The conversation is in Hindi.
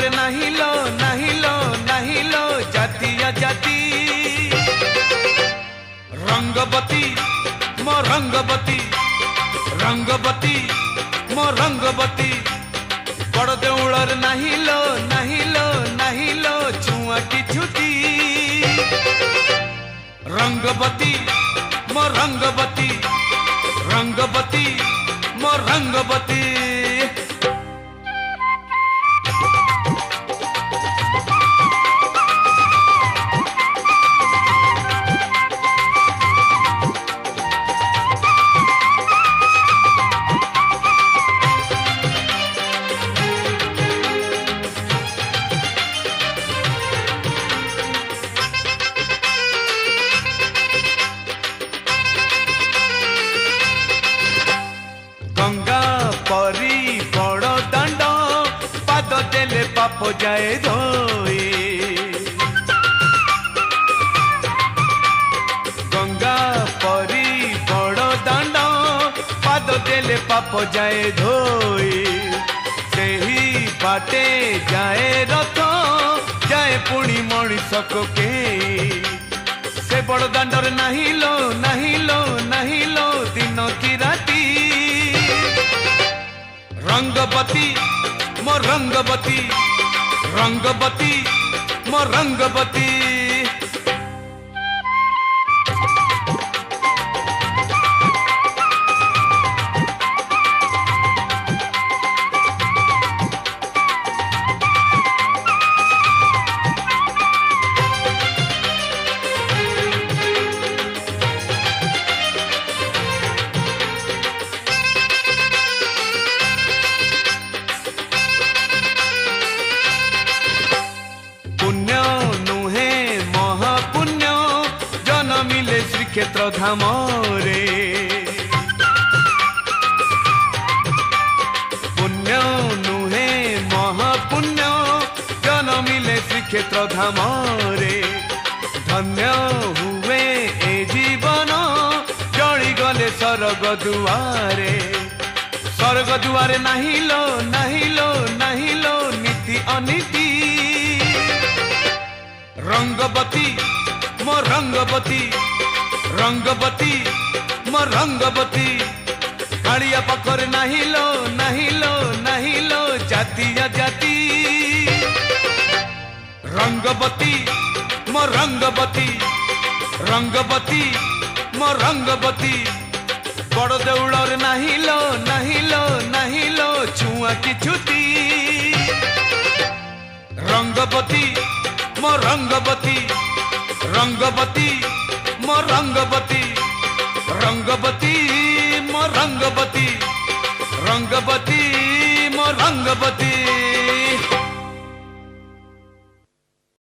रे नाहिलो नाहिलो नाहिलो जातिया जाति रंगबती मो रंगबती रंगबती मो रंगबती बड़ देउल रे नाहिलो नाहिलो नाहिलो छुआटी छुटी रंगबती मो रंगबती रंगबती मो रंगबती गंगा परी बड़ दांड पाद देले पाप जाए धोई गंगा परी बड़ दांड पाद देले पाप जाए धोई सेही बाटे जाए रथ जाए पुणी मଣିଷ के से बड़ दांड रे नाहिलो नाहिलो नाहिलो दिन की राती रंगबती मो रंगबती रंगबती मो रंगबती क्षेत्र धाम रे पुण्य नुहे महापुण्य जन्मिले श्रीक्षेत्र धाम रे धन्य हुए ए जीवन जली गले स्वर्ग दुआरे नाहिलो नाहिलो नाहिलो नीति अनीति रंगबती मो रंगबती रंगबती मो रंगबती कालिया पाखरे नाहिलो नाहिलो नाहिलो जातिया जाति रंगबती मो रंगबती रंगबती मो रंगबती बड़ देउल रे नाहिलो नाहिलो नाहिलो छुआटी छुटी रंगबती मो रंगबती रंगबती मो रंगबती रंगबती